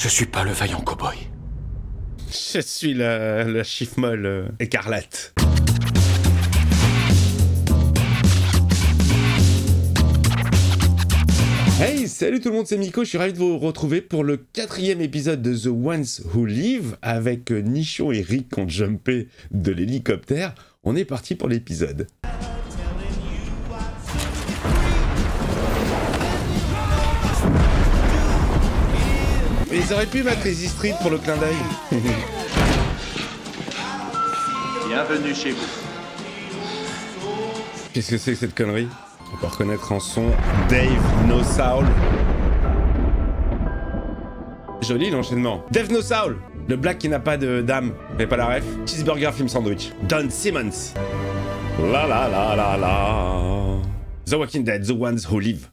Je suis pas le vaillant cow-boy. Je suis la chiffre-molle écarlate. Hey, salut tout le monde, c'est Miko, je suis ravi de vous retrouver pour le 4e épisode de The Ones Who Live avec Nichon et Rick qui ont jumpé de l'hélicoptère. On est parti pour l'épisode. Ils auraient pu mettre Easy Street pour le clin d'œil. Bienvenue chez vous. Qu'est-ce que c'est que cette connerie? On peut reconnaître en son Dave No Soul. Joli l'enchaînement. Dave No Soul, le black qui n'a pas de dame. Vous n'avez pas la ref? Cheeseburger Film Sandwich. Don Simmons. La la la la la. The Walking Dead, The Ones Who Live.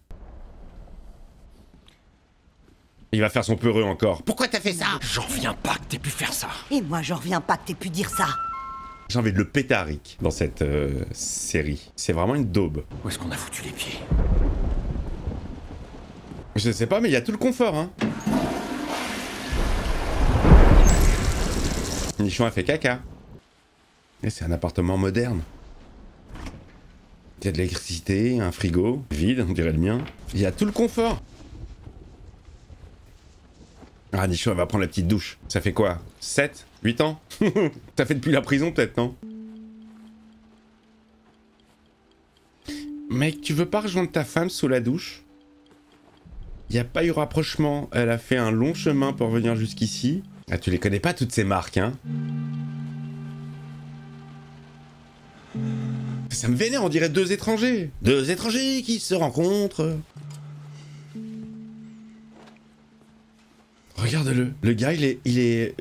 Il va faire son peureux encore. Pourquoi t'as fait ça? J'en viens pas que t'aies pu faire ça. Et moi, j'en reviens pas que t'aies pu dire ça. J'ai envie de le péter à Rick dans cette série. C'est vraiment une daube. Où est-ce qu'on a foutu les pieds? Je sais pas, mais il y a tout le confort, hein. Nichon a fait caca. Et c'est un appartement moderne. Il y a de l'électricité, un frigo, vide, on dirait le mien. Il y a tout le confort. Ah, Nichon, elle va prendre la petite douche. Ça fait quoi? 7? 8 ans? T'as fait depuis la prison, peut-être, non? Mec, tu veux pas rejoindre ta femme sous la douche? Y a pas eu rapprochement. Elle a fait un long chemin pour venir jusqu'ici. Ah, tu les connais pas, toutes ces marques, hein? Ça me vénère, on dirait deux étrangers. Deux étrangers qui se rencontrent. Regarde-le. Le gars,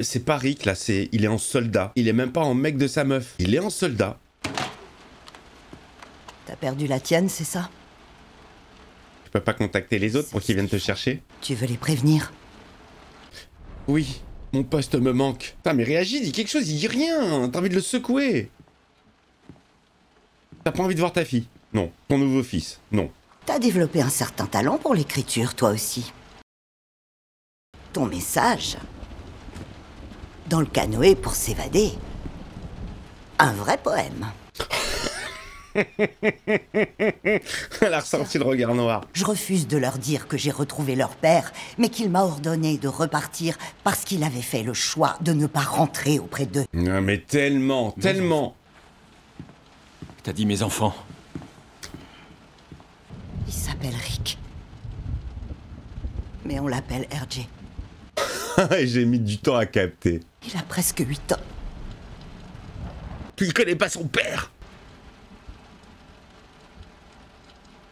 c'est pas Rick, là, il est en soldat. Il est même pas en mec de sa meuf. Il est en soldat. T'as perdu la tienne, c'est ça? Tu peux pas contacter les autres pour qu'ils viennent te chercher? Tu veux les prévenir? Oui, mon poste me manque. Putain, mais réagis, dis quelque chose, il dit rien. T'as envie de le secouer. T'as pas envie de voir ta fille? Non. Ton nouveau fils? Non. T'as développé un certain talent pour l'écriture, toi aussi. Ton message, dans le canoë pour s'évader, un vrai poème. Elle a ressorti le regard noir. Je refuse de leur dire que j'ai retrouvé leur père, mais qu'il m'a ordonné de repartir parce qu'il avait fait le choix de ne pas rentrer auprès d'eux. Non mais tellement, tellement. T'as dit mes enfants. Il s'appelle Rick. Mais on l'appelle RJ. J'ai mis du temps à capter. Il a presque 8 ans. Tu connais pas son père?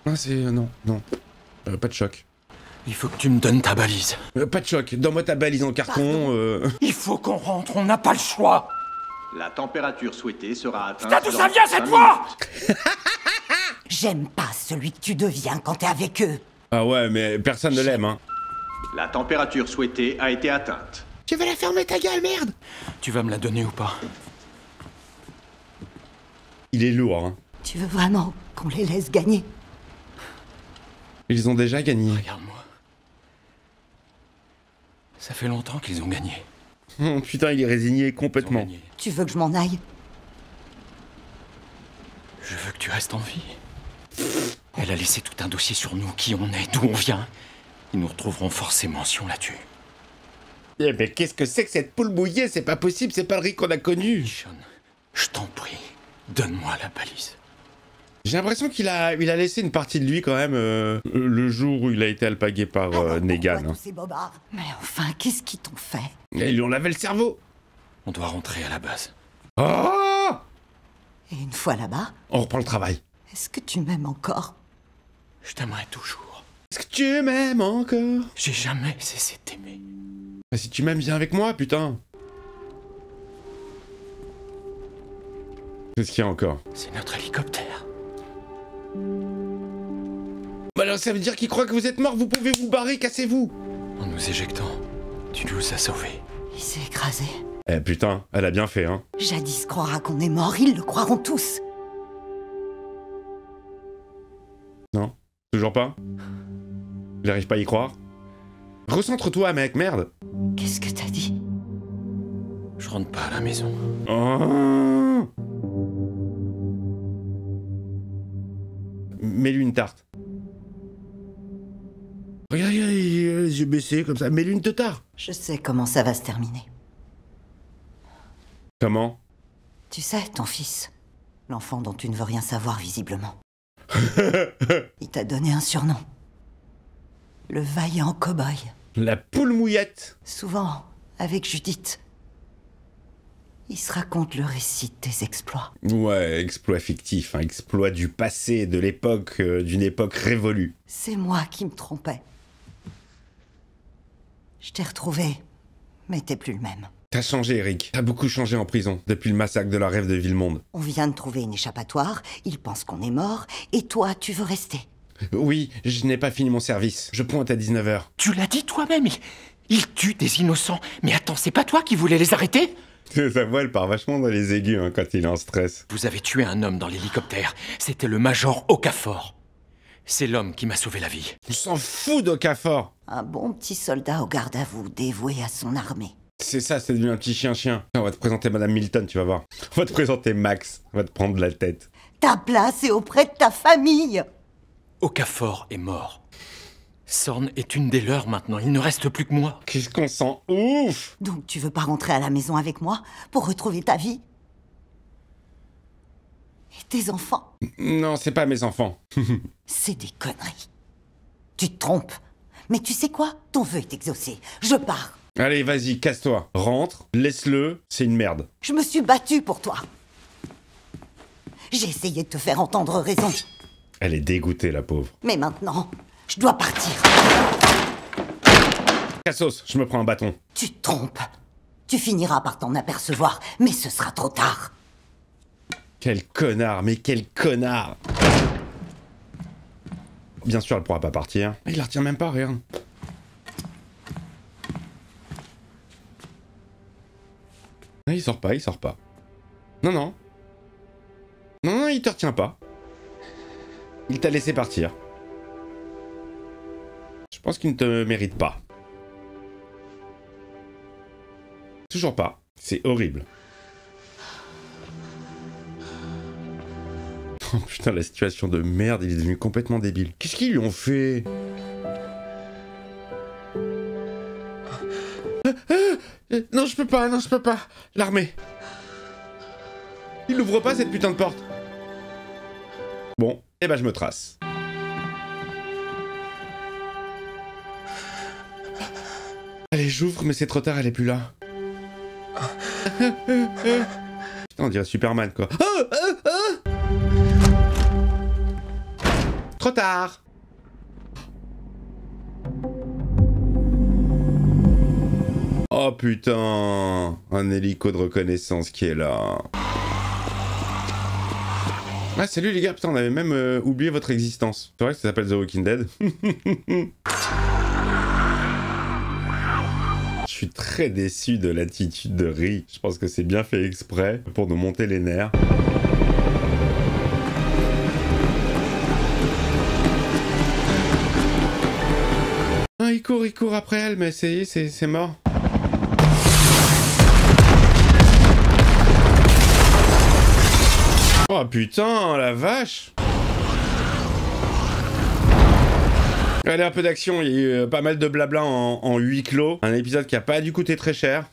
Ah c'est... non. Pas de choc. Il faut que tu me donnes ta balise. Pas de choc. Donne-moi ta balise en carton. Il faut qu'on rentre, on n'a pas le choix. La température souhaitée sera atteinte. Putain, d'où ça dans vient 5 cette voix? J'aime pas celui que tu deviens quand t'es avec eux. Ah ouais, mais personne ne l'aime, hein. La température souhaitée a été atteinte. Tu vas la fermer ta gueule, merde! Tu vas me la donner ou pas? Il est lourd, hein. Tu veux vraiment qu'on les laisse gagner? Ils ont déjà gagné. Regarde-moi. Ça fait longtemps qu'ils ont gagné. Putain, il est résigné complètement. Ils ont gagné. Tu veux que je m'en aille? Je veux que tu restes en vie. Elle a laissé tout un dossier sur nous, qui on est, d'où on vient. Ils nous retrouveront forcément si on la tue. Eh mais qu'est-ce que c'est que cette poule mouillée? C'est pas possible, c'est pas le Rick qu'on a connu. Sean, je t'en prie, donne-moi la balise. J'ai l'impression qu'il a laissé une partie de lui quand même le jour où il a été alpagué par Negan. Pourquoi tous ces bobards? Mais enfin, qu'est-ce qu'ils t'ont fait? Et ils lui ont lavé le cerveau. On doit rentrer à la base. Oh! Et une fois là-bas, On reprend le travail. est-ce que tu m'aimes encore? Je t'aimerai toujours. Est-ce que tu m'aimes encore? J'ai jamais cessé de t'aimer. Bah, si tu m'aimes, viens avec moi, putain. Qu'est-ce qu'il y a encore? C'est notre hélicoptère. Bah alors ça veut dire qu'il croit que vous êtes mort, vous pouvez vous barrer, cassez-vous. En nous éjectant, tu nous as sauvés. Il s'est écrasé. Eh putain, elle a bien fait, hein. Jadis croira qu'on est mort, ils le croiront tous. Non? Toujours pas? Il arrive pas à y croire? Recentre-toi, mec, merde. Qu'est-ce que t'as dit? Je rentre pas à la maison. Oh. Mets-lui une tarte. Regarde, il a les yeux baissés comme ça. Mets-lui une teutard. Je sais comment ça va se terminer. Comment? Tu sais, ton fils, l'enfant dont tu ne veux rien savoir visiblement. Il t'a donné un surnom. Le vaillant cow-boy. La poule mouillette. Souvent, avec Judith, il se raconte le récit de tes exploits. Ouais, exploit fictif, hein, exploit du passé, de l'époque, d'une époque révolue. C'est moi qui me trompais. Je t'ai retrouvé, mais t'es plus le même. T'as changé, Eric. T'as beaucoup changé en prison, depuis le massacre de la rêve de Villemonde. On vient de trouver une échappatoire, ils pensent qu'on est mort, et toi, tu veux rester. Oui, je n'ai pas fini mon service. Je pointe à 19h. Tu l'as dit toi-même, il tue des innocents. Mais attends, c'est pas toi qui voulais les arrêter? Sa voix, elle part vachement dans les aigus hein, quand il est en stress. Vous avez tué un homme dans l'hélicoptère. C'était le major Okafor. C'est l'homme qui m'a sauvé la vie. On s'en fout d'Okafor. Un bon petit soldat au garde à vous, dévoué à son armée. C'est ça, c'est devenu un petit chien-chien. On va te présenter Madame Milton, tu vas voir. On va te présenter Max. On va te prendre la tête. Ta place est auprès de ta famille. Okafor est mort. Sorn est une des leurs maintenant. Il ne reste plus que moi. Qu'est-ce qu'on sent ouf. Donc tu veux pas rentrer à la maison avec moi pour retrouver ta vie? Et tes enfants? Non, c'est pas mes enfants. C'est des conneries. Tu te trompes. Mais tu sais quoi? Ton vœu est exaucé. Je pars. Allez, vas-y, casse-toi. Rentre, laisse-le, c'est une merde. Je me suis battue pour toi. J'ai essayé de te faire entendre raison. Elle est dégoûtée, la pauvre. Mais maintenant, je dois partir. Cassos, je me prends un bâton. Tu te trompes. Tu finiras par t'en apercevoir, mais ce sera trop tard. Quel connard, mais quel connard. Bien sûr, elle pourra pas partir. Il la retient même pas, regarde. Ah, il sort pas, il sort pas. Non, non. Non, non, il te retient pas. Il t'a laissé partir. Je pense qu'il ne te mérite pas. Toujours pas. C'est horrible. Oh putain, la situation de merde, il est devenu complètement débile. Qu'est-ce qu'ils lui ont fait? Non, je peux pas, non, je peux pas. L'armée. Il ouvre pas cette putain de porte. Bon, eh ben je me trace. Allez, j'ouvre, mais c'est trop tard, elle est plus là. Putain, on dirait Superman, quoi. Trop tard. Oh putain, un hélico de reconnaissance qui est là. Ah salut les gars, putain on avait même oublié votre existence. C'est vrai que ça s'appelle The Walking Dead. Je suis très déçu de l'attitude de Ri. Je pense que c'est bien fait exprès pour nous monter les nerfs. Ah, il court après elle, mais c'est mort. Oh putain, la vache! Allez, un peu d'action, il y a eu pas mal de blabla en huis clos. Un épisode qui a pas dû coûter très cher.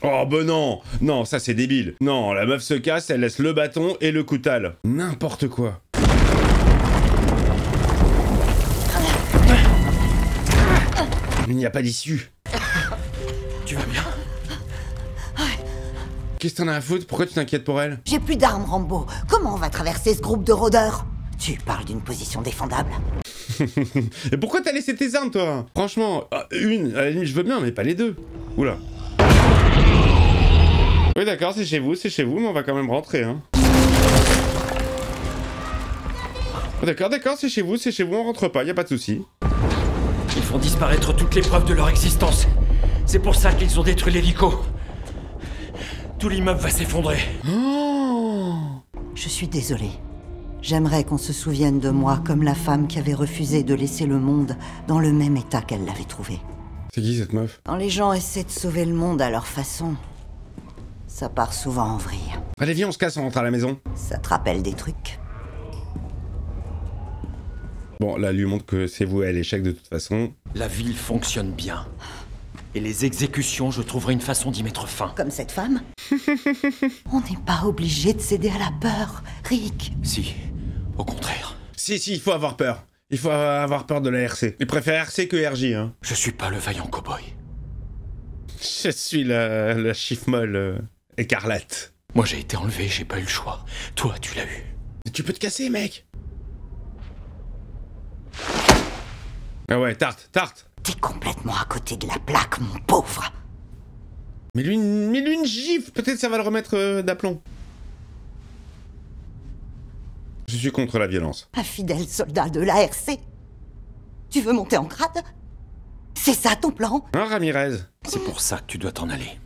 Oh bah non! Non, ça c'est débile. Non, la meuf se casse, elle laisse le bâton et le coutal. N'importe quoi. Il n'y a pas d'issue. Tu vas bien? Qu'est-ce que t'en as à foutre? Pourquoi tu t'inquiètes pour elle? J'ai plus d'armes, Rambo. Comment on va traverser ce groupe de rôdeurs? Tu parles d'une position défendable. Et pourquoi t'as laissé tes armes, toi? Franchement, une, à la limite, je veux bien, mais pas les deux. Oula. Oui, d'accord, c'est chez vous, mais on va quand même rentrer, hein. D'accord, c'est chez vous, on rentre pas, y a pas de souci. Ils font disparaître toutes les preuves de leur existence. C'est pour ça qu'ils ont détruit l'hélico. Tout l'immeuble va s'effondrer. Oh. Je suis désolé. J'aimerais qu'on se souvienne de moi comme la femme qui avait refusé de laisser le monde dans le même état qu'elle l'avait trouvé. C'est qui cette meuf? Quand les gens essaient de sauver le monde à leur façon, ça part souvent en vrille. Allez, viens, on se casse, on rentre à la maison. Ça te rappelle des trucs? Bon, là, lui montre que c'est voué à l'échec de toute façon. La ville fonctionne bien. Et les exécutions, je trouverai une façon d'y mettre fin. Comme cette femme? On n'est pas obligé de céder à la peur, Rick. Si, au contraire. Si, il faut avoir peur. Il faut avoir peur de la RC. Il préfère RC que RJ, hein. Je suis pas le vaillant cow-boy. Je suis la chiffre-molle écarlate. Moi j'ai été enlevé, j'ai pas eu le choix. Toi, tu l'as eu. Tu peux te casser, mec. Ah ouais, tarte. T'es complètement à côté de la plaque, mon pauvre. Mais lui une gifle. Peut-être ça va le remettre d'aplomb. Je suis contre la violence. Un fidèle soldat de la RC. Tu veux monter en grade? C'est ça ton plan? Hein, Ramirez? C'est pour ça que tu dois t'en aller.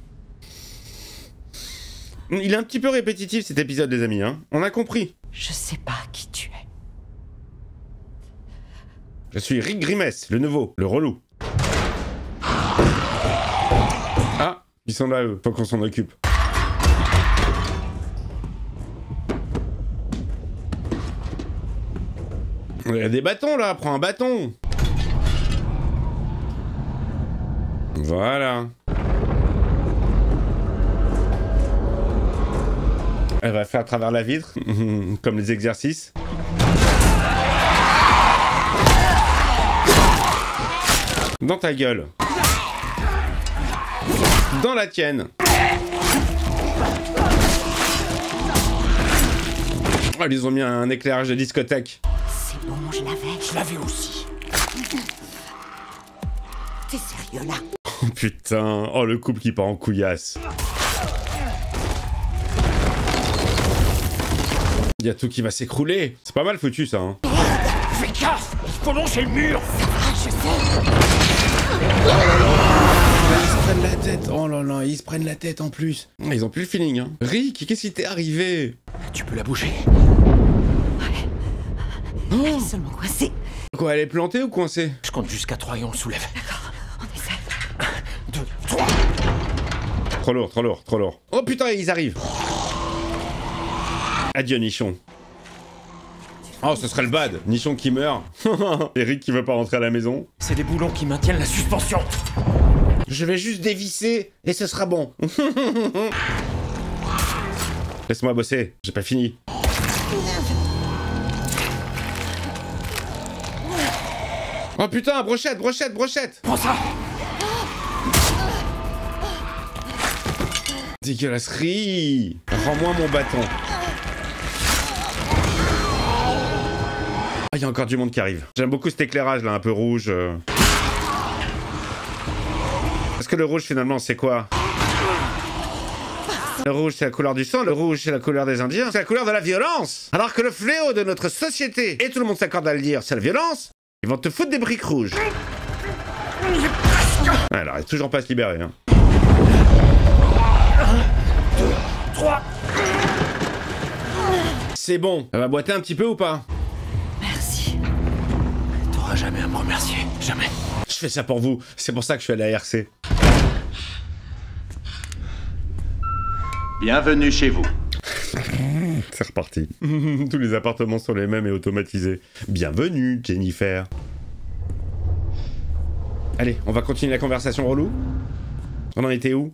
Il est un petit peu répétitif cet épisode, les amis, hein. On a compris. Je sais pas qui tu es. Je suis Rick Grimes, le nouveau, le relou. Ah, ils sont là, eux. Faut qu'on s'en occupe. Il y a des bâtons, là. Prends un bâton. Voilà. Elle va faire à travers la vitre, comme les exercices. Dans ta gueule. Dans la tienne. Oh, ils ont mis un éclairage de discothèque. C'est bon, je l'avais. Je l'avais aussi. T'es sérieux là? Oh putain, oh le couple qui part en couillasse. Il y a tout qui va s'écrouler. C'est pas mal foutu ça, hein. Fais gaffe! Il faut longer le mur! Je sais. Ils se prennent la tête. Oh là là, ils se prennent la tête en plus. Ils ont plus le feeling, hein. Rick, qu'est-ce qui t'est arrivé? Tu peux la bouger? Elle est seulement coincée. Quoi, elle est plantée ou coincée? Je compte jusqu'à 3 et on le soulève. On essaie. 2, 3. Trop lourd. Oh putain, ils arrivent. Adieu, Nichon. Oh, ce serait le bad. Nichon qui meurt. Eric qui veut pas rentrer à la maison. C'est des boulons qui maintiennent la suspension. Je vais juste dévisser et ce sera bon. Laisse-moi bosser, j'ai pas fini. Oh putain, brochette. Prends ça! Dégueulasserie. Rends-moi mon bâton. Ah, il y a encore du monde qui arrive. J'aime beaucoup cet éclairage là, un peu rouge. Parce que le rouge finalement c'est quoi? Le rouge c'est la couleur du sang, le rouge c'est la couleur des Indiens, c'est la couleur de la violence. Alors que le fléau de notre société, et tout le monde s'accorde à le dire, c'est la violence. Ils vont te foutre des briques rouges. Alors, il est toujours pas à se libérer. Hein. 1, 2, 3. C'est bon. Elle va boiter un petit peu ou pas? Merci. T'auras jamais à me remercier. Jamais. Je fais ça pour vous. C'est pour ça que je suis à la RC. Bienvenue chez vous. C'est reparti. Tous les appartements sont les mêmes et automatisés. Bienvenue, Jennifer. Allez, on va continuer la conversation relou. On en était où?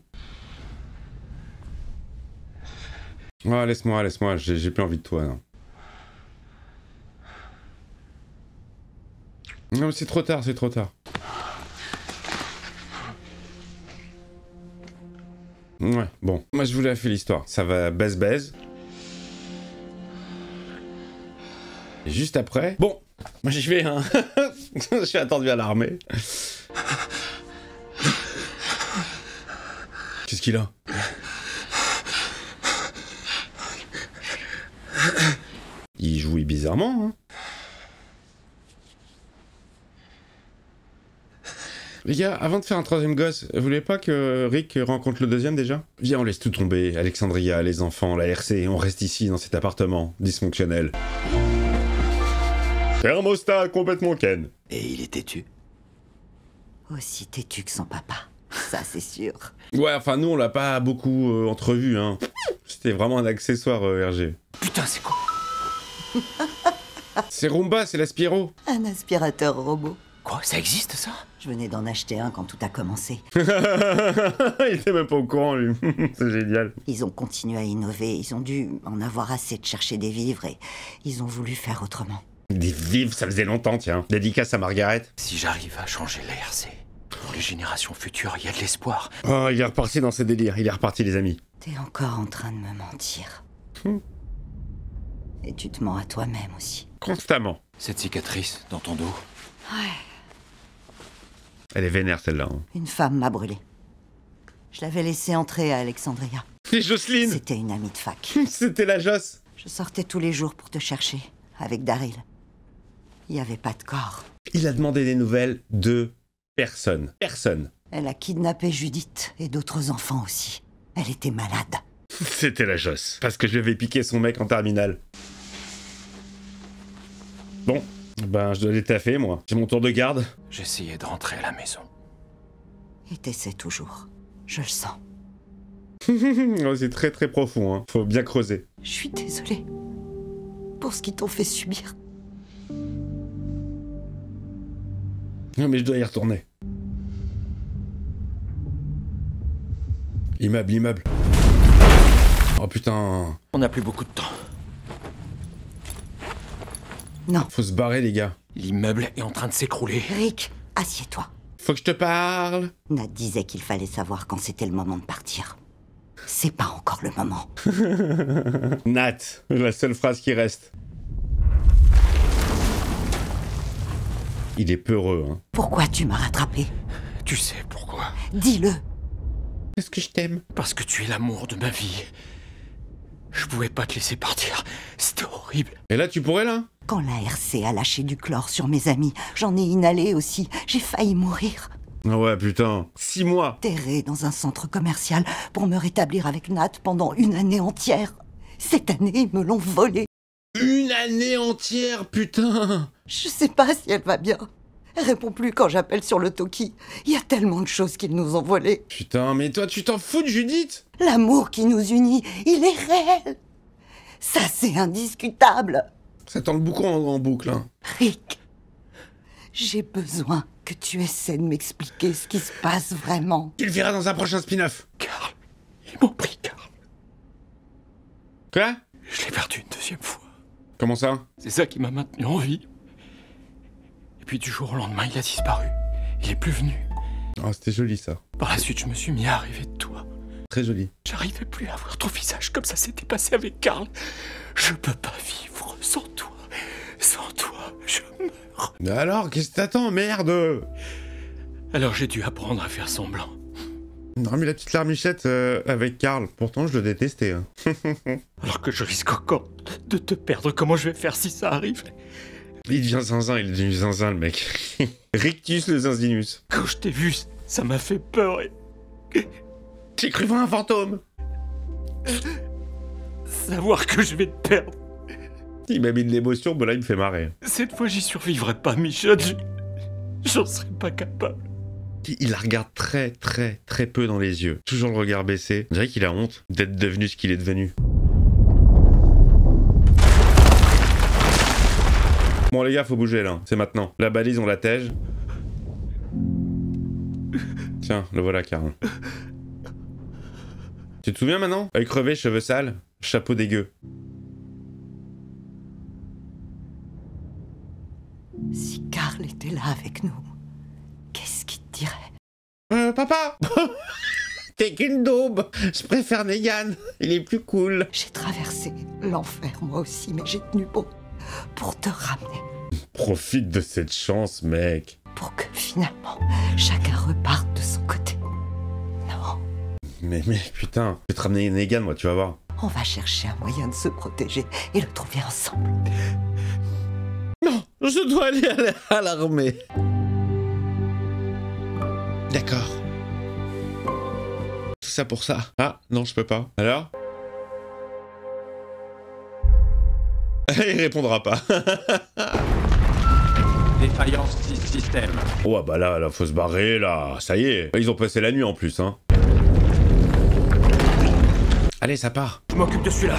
Oh, laisse-moi, j'ai plus envie de toi, non. Non, mais c'est trop tard. Ouais, bon. Moi, je voulais faire l'histoire. Ça va baise. Et juste après... Bon, moi j'y vais, hein. Je suis attendu à l'armée. Qu'est-ce qu'il a? Il jouit bizarrement, hein. Les gars, avant de faire un troisième gosse, vous voulez pas que Rick rencontre le deuxième déjà? Viens, on laisse tout tomber. Alexandria, les enfants, la RC, on reste ici dans cet appartement dysfonctionnel. Thermostat complètement ken. Et il est têtu. Aussi têtu que son papa. Ça, c'est sûr. Ouais, enfin, nous, on l'a pas beaucoup entrevu, hein. C'était vraiment un accessoire, RG. Putain, c'est quoi? C'est Roomba, c'est l'Aspiro. Un aspirateur robot. Quoi, ça existe, ça? Je venais d'en acheter un quand tout a commencé. Il était même pas au courant, lui. C'est génial. Ils ont continué à innover, ils ont dû en avoir assez de chercher des vivres et ils ont voulu faire autrement. Des vivres, ça faisait longtemps, tiens. Dédicace à Margaret. Si j'arrive à changer l'ARC, pour les générations futures, il y a de l'espoir. Oh, il est reparti dans ses délires. Il est reparti, les amis. T'es encore en train de me mentir. Et tu te mens à toi-même aussi. Constamment. Cette cicatrice dans ton dos, Elle est vénère, celle-là. Hein. Une femme m'a brûlé. Je l'avais laissée entrer à Alexandria. Et Jocelyne. C'était une amie de fac. C'était la Joss. Je sortais tous les jours pour te chercher, avec Daryl. Il n'y avait pas de corps. Il a demandé des nouvelles de personne. Personne. Elle a kidnappé Judith et d'autres enfants aussi. Elle était malade. C'était la Joss. Parce que je lui avais piqué son mec en terminale. Bon, ben je dois les taffer, moi. J'ai mon tour de garde. j'essayais de rentrer à la maison. Et t'essaies toujours. Je le sens. Oh, c'est très très profond, hein. Faut bien creuser. Je suis désolée pour ce qu'ils t'ont fait subir. Non mais je dois y retourner. Immeuble, immeuble. Oh putain. On n'a plus beaucoup de temps. Non. Faut se barrer, les gars. L'immeuble est en train de s'écrouler. Rick, assieds-toi. Faut que je te parle. Nat disait qu'il fallait savoir quand c'était le moment de partir. C'est pas encore le moment. Nat, la seule phrase qui reste. Il est peureux, hein. Pourquoi tu m'as rattrapé? Tu sais pourquoi? Dis-le. Est-ce que je t'aime? Parce que tu es l'amour de ma vie. Je pouvais pas te laisser partir. C'était horrible. Et là, tu pourrais, là? Quand la RC a lâché du chlore sur mes amis, j'en ai inhalé aussi. J'ai failli mourir. Ah ouais, putain. 6 mois. Terré dans un centre commercial pour me rétablir avec Nat pendant une année entière. Cette année, ils me l'ont volée. Une année entière, putain. Je sais pas si elle va bien. Elle répond plus quand j'appelle sur le talkie. Il y a tellement de choses qu'ils nous ont volées. Putain, mais toi, tu t'en fous de Judith? L'amour qui nous unit, il est réel. Ça, c'est indiscutable. Ça tourne beaucoup en boucle, hein. Rick, j'ai besoin que tu essaies de m'expliquer ce qui se passe vraiment. Tu le verras dans un prochain spin-off. Carl. Ils m'ont pris, Carl. Quoi? Je l'ai perdu une deuxième fois. Comment ça? C'est ça qui m'a maintenu en vie. Et puis du jour au lendemain, il a disparu. Il est plus venu. Oh, c'était joli, ça. Par la suite, je me suis mis à rêver de toi. Très joli. J'arrivais plus à voir ton visage comme ça s'était passé avec Carl. Je peux pas vivre sans toi. Sans toi, je meurs. Mais alors, qu'est-ce que t'attends, merde? Alors j'ai dû apprendre à faire semblant. Non, mais la petite larmichette avec Carl, pourtant je le détestais. Hein. Alors que je risque encore de te perdre. Comment je vais faire si ça arrive? Il devient zinzin, il est devenu zinzin, le mec. Rictus le zinzinus. Quand je t'ai vu, ça m'a fait peur et... J'ai cru voir un fantôme. Savoir que je vais te perdre. Il m'a mis de l'émotion, mais là il me fait marrer. Cette fois, j'y survivrai pas, Michel. J'en serais pas capable. Il la regarde très très très peu dans les yeux. Toujours le regard baissé. On dirait qu'il a honte d'être devenu ce qu'il est devenu. Bon les gars, faut bouger là. C'est maintenant. La balise, on la tège. Tiens, le voilà, Carl. Tu te souviens maintenant? Œil crevé, cheveux sales, chapeau dégueu. Si Carl était là avec nous, qu'est-ce qu'il te dirait? Papa. T'es qu'une daube. Je préfère Negan. Il est plus cool. J'ai traversé l'enfer moi aussi, mais j'ai tenu bon pour te ramener. Profite de cette chance, mec. Pour que finalement, chacun reparte de son côté. Non, Mais putain, je vais te ramener Negan, moi, tu vas voir. on va chercher un moyen de se protéger et le trouver ensemble. Non, je dois aller à l'armée. D'accord. Tout ça pour ça. Ah, non, je peux pas. Alors? Il répondra pas. Défaillance système. Oh ah bah là, faut se barrer là, ça y est. Ils ont passé la nuit en plus, hein. Allez, ça part. Je m'occupe de celui-là.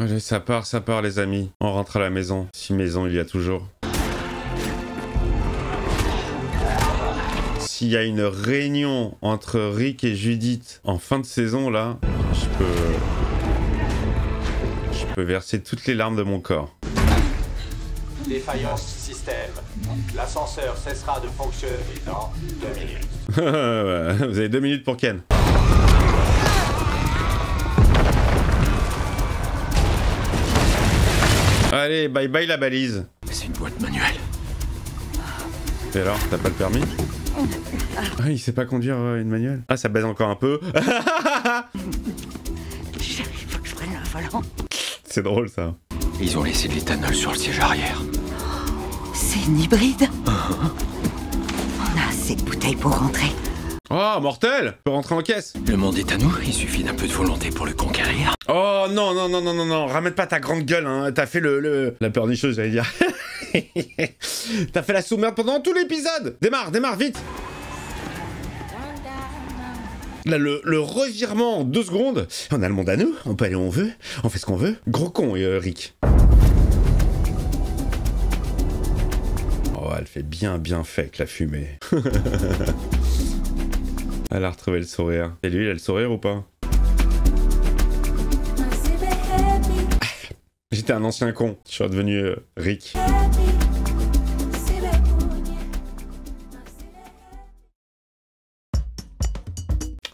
Allez, ça part les amis. On rentre à la maison. Si maison il y a toujours. S'il y a une réunion entre Rick et Judith en fin de saison là, je peux verser toutes les larmes de mon corps. Défaillance système. L'ascenseur cessera de fonctionner dans 2 minutes. Vous avez 2 minutes pour Ken. Allez, bye bye la balise. C'est une boîte manuelle. Et alors, t'as pas le permis? Ah, il sait pas conduire une manuelle. Ah, ça baise encore un peu. Chérie, il faut que je prenne le volant. C'est drôle ça. Ils ont laissé de l'éthanol sur le siège arrière. C'est une hybride. On a assez de bouteilles pour rentrer. Oh, mortel! Je peux rentrer en caisse. Le monde est à nous, il suffit d'un peu de volonté pour le conquérir. Oh non, ramène pas ta grande gueule, hein. T'as fait la pleurnicheuse, j'allais dire. T'as fait la sous-merde pendant tout l'épisode. Démarre, vite. Là, le revirement en 2 secondes. On a le monde à nous, on peut aller où on veut, on fait ce qu'on veut. Gros con, Rick. Oh, elle fait bien fait avec la fumée. Elle a retrouvé le sourire. Et lui, il a le sourire ou pas? J'étais un ancien con. Je suis redevenu Rick.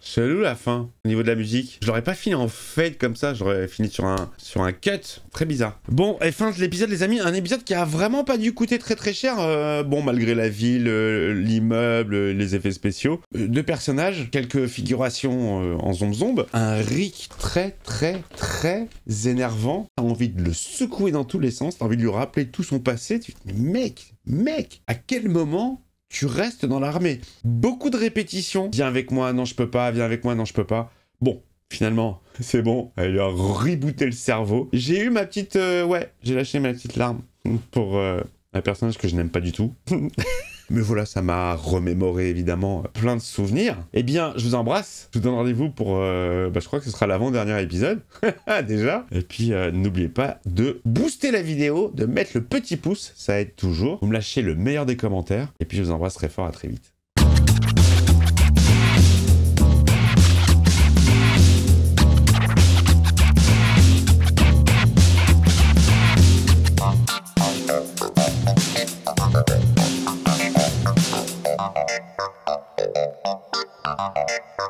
Chelou la fin, au niveau de la musique. Je l'aurais pas fini en fade comme ça, j'aurais fini sur un cut. Très bizarre. Bon, et fin de l'épisode les amis, un épisode qui a vraiment pas dû coûter très cher. Bon, malgré la ville, l'immeuble, les effets spéciaux. 2 personnages, quelques figurations en zombe. Un Rick très énervant. T'as envie de le secouer dans tous les sens, t'as envie de lui rappeler tout son passé. Tu te dis, mec, à quel moment tu restes dans l'armée? Beaucoup de répétitions. Viens avec moi, non je peux pas, viens avec moi, non je peux pas. Bon, finalement, c'est bon, elle lui a rebooté le cerveau. J'ai eu ma petite... j'ai lâché ma petite larme pour un personnage que je n'aime pas du tout. Mais voilà, ça m'a remémoré évidemment plein de souvenirs. Eh bien, je vous embrasse. Je vous donne rendez-vous pour... je crois que ce sera l'avant-dernier épisode. Déjà. Et puis, n'oubliez pas de booster la vidéo, de mettre le petit pouce. Ça aide toujours. Vous me lâchez le meilleur des commentaires. Et puis, je vous embrasse très fort. À très vite. Thank you.